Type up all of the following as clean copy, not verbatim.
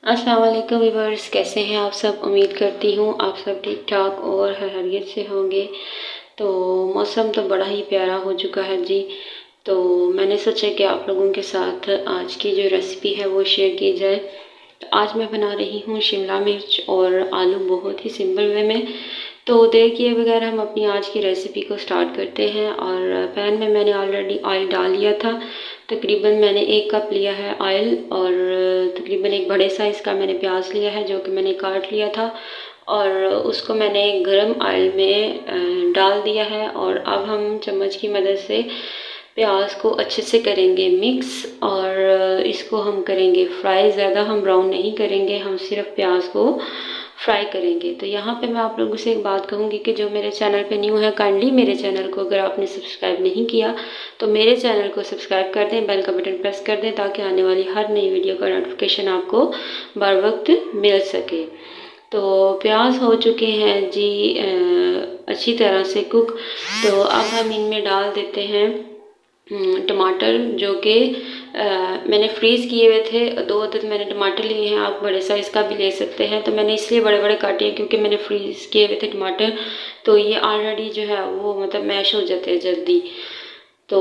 अस्सलाम वालेकुम व्यूअर्स, कैसे हैं आप सब। उम्मीद करती हूँ आप सब ठीक ठाक और खैरियत से होंगे। तो मौसम तो बड़ा ही प्यारा हो चुका है जी। तो मैंने सोचा कि आप लोगों के साथ आज की जो रेसिपी है वो शेयर की जाए। तो आज मैं बना रही हूँ शिमला मिर्च और आलू, बहुत ही सिंपल वे में। तो देर किए बगैर हम अपनी आज की रेसिपी को स्टार्ट करते हैं। और पैन में मैंने ऑलरेडी ऑयल डाल लिया था। तकरीबन मैंने 1 कप लिया है ऑयल, और तकरीबन एक बड़े साइज़ का मैंने प्याज लिया है जो कि मैंने काट लिया था, और उसको मैंने गरम ऑयल में डाल दिया है। और अब हम चम्मच की मदद से प्याज को अच्छे से करेंगे मिक्स, और इसको हम करेंगे फ्राई। ज़्यादा हम ब्राउन नहीं करेंगे, हम सिर्फ प्याज को फ्राई करेंगे। तो यहाँ पे मैं आप लोगों से एक बात कहूँगी कि जो मेरे चैनल पे न्यू है, काइंडली मेरे चैनल को अगर आपने सब्सक्राइब नहीं किया तो मेरे चैनल को सब्सक्राइब कर दें, बेल का बटन प्रेस कर दें, ताकि आने वाली हर नई वीडियो का नोटिफिकेशन आपको बर वक्त मिल सके। तो प्याज हो चुके हैं जी अच्छी तरह से कुक। तो अब हम इनमें डाल देते हैं टमाटर, जो कि मैंने फ्रीज़ किए हुए थे। 2 अदद मैंने टमाटर लिए हैं, आप बड़े साइज़ का भी ले सकते हैं। तो मैंने इसलिए बड़े बड़े काटे हैं क्योंकि मैंने फ्रीज़ किए हुए थे टमाटर, तो ये ऑलरेडी जो है वो मतलब मैश हो जाते हैं जल्दी। तो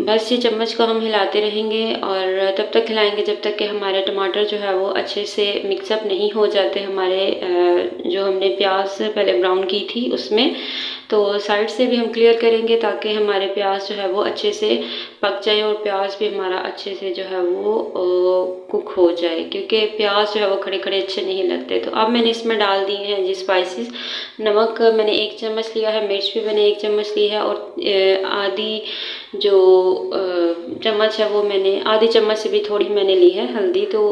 बस ये चम्मच को हम हिलाते रहेंगे, और तब तक हिलाएंगे जब तक कि हमारे टमाटर जो है वो अच्छे से मिक्सअप नहीं हो जाते हमारे जो हमने प्याज पहले ब्राउन की थी उसमें। तो साइड से भी हम क्लियर करेंगे ताकि हमारे प्याज जो है वो अच्छे से पक जाए, और प्याज भी हमारा अच्छे से जो है वो कुक हो जाए, क्योंकि प्याज जो है वो खड़े खड़े अच्छे नहीं लगते। तो अब मैंने इसमें डाल दिए हैं जी स्पाइसेस। नमक मैंने 1 चम्मच लिया है, मिर्च भी मैंने 1 चम्मच ली है, और आधी जो चम्मच है वो मैंने आधी चम्मच से भी थोड़ी मैंने ली है हल्दी। तो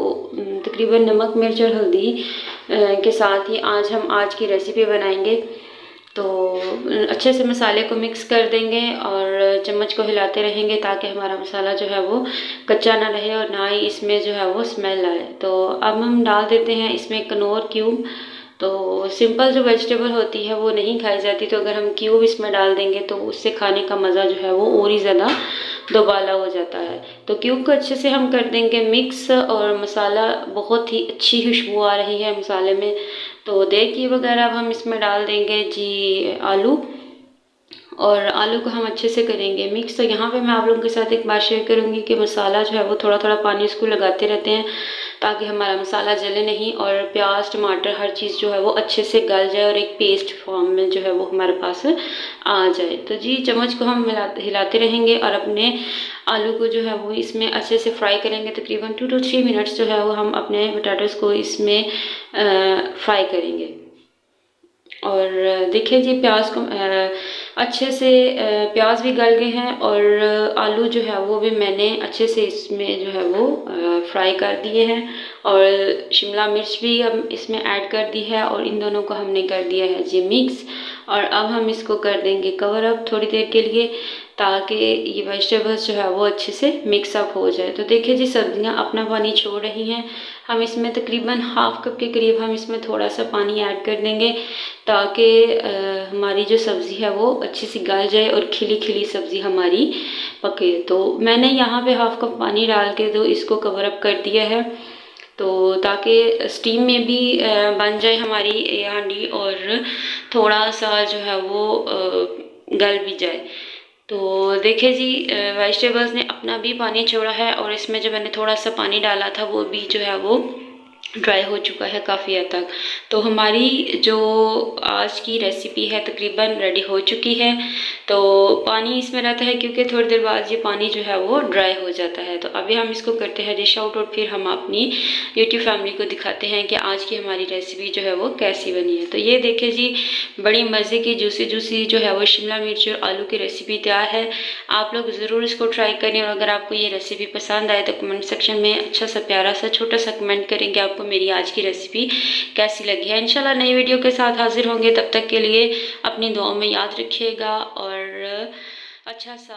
तकरीबन नमक मिर्च और हल्दी के साथ ही आज की रेसिपी बनाएंगे। तो अच्छे से मसाले को मिक्स कर देंगे और चम्मच को हिलाते रहेंगे ताकि हमारा मसाला जो है वो कच्चा ना रहे और ना ही इसमें जो है वो स्मेल आए। तो अब हम डाल देते हैं इसमें कनौर क्यूब। तो सिंपल जो वेजिटेबल होती है वो नहीं खाई जाती, तो अगर हम क्यूब इसमें डाल देंगे तो उससे खाने का मज़ा जो है वो और ही ज़्यादा दोबाला हो जाता है। तो क्यूब को अच्छे से हम कर देंगे मिक्स, और मसाला बहुत ही अच्छी खुशबू आ रही है मसाले में। तो देखिए वगैरह अब हम इसमें डाल देंगे जी आलू, और आलू को हम अच्छे से करेंगे मिक्स। तो यहाँ पे मैं आप लोगों के साथ एक बात शेयर करूँगी कि मसाला जो है वो थोड़ा थोड़ा पानी इसको लगाते रहते हैं ताकि हमारा मसाला जले नहीं, और प्याज टमाटर हर चीज़ जो है वो अच्छे से गल जाए और एक पेस्ट फॉर्म में जो है वो हमारे पास आ जाए। तो जी चम्मच को हम हिलाते रहेंगे और अपने आलू को जो है वो इसमें अच्छे से फ्राई करेंगे। तकरीबन 2 to 3 मिनट्स जो है वो हम अपने पोटैटोज़ को इसमें फ्राई करेंगे। और देखिए जी प्याज को अच्छे से प्याज भी गल गए हैं, और आलू जो है वो भी मैंने अच्छे से इसमें जो है वो फ्राई कर दिए हैं, और शिमला मिर्च भी हम इसमें ऐड कर दी है, और इन दोनों को हमने कर दिया है जी मिक्स। और अब हम इसको कर देंगे कवर अप थोड़ी देर के लिए, ताकि ये वेजिटेबल्स जो है वो अच्छे से मिक्सअप हो जाए। तो देखिए जी सब्जियां अपना पानी छोड़ रही हैं। हम इसमें तकरीबन ½ कप के करीब हम इसमें थोड़ा सा पानी ऐड कर देंगे, ताकि हमारी जो सब्ज़ी है वो अच्छी सी गल जाए और खिली खिली सब्ज़ी हमारी पके। तो मैंने यहाँ पे ½ कप पानी डाल के तो इसको कवर अप कर दिया है, तो ताकि स्टीम में भी बन जाए हमारी ये हांडी, और थोड़ा सा जो है वो गल भी जाए। तो देखिए जी वेजिटेबल्स ने अपना भी पानी छोड़ा है, और इसमें जो मैंने थोड़ा सा पानी डाला था वो भी जो है वो ड्राई हो चुका है काफ़ी हद तक। तो हमारी जो आज की रेसिपी है तकरीबन रेडी हो चुकी है। तो पानी इसमें रहता है क्योंकि थोड़ी देर बाद ये पानी जो है वो ड्राई हो जाता है। तो अभी हम इसको करते हैं डिश आउट, और फिर हम अपनी यूट्यूब फैमिली को दिखाते हैं कि आज की हमारी रेसिपी जो है वो कैसी बनी है। तो ये देखिए जी बड़ी मज़े की जूसी जूसी जो है वो शिमला मिर्च और आलू की रेसिपी तैयार है। आप लोग ज़रूर इसको ट्राई करें, और अगर आपको ये रेसिपी पसंद आए तो कमेंट सेक्शन में अच्छा सा प्यारा सा छोटा सा कमेंट करेंगे आपको मेरी आज की रेसिपी कैसी लगी है। इंशाल्लाह नई वीडियो के साथ हाजिर होंगे, तब तक के लिए अपनी दुआओं में याद रखिएगा और अच्छा सा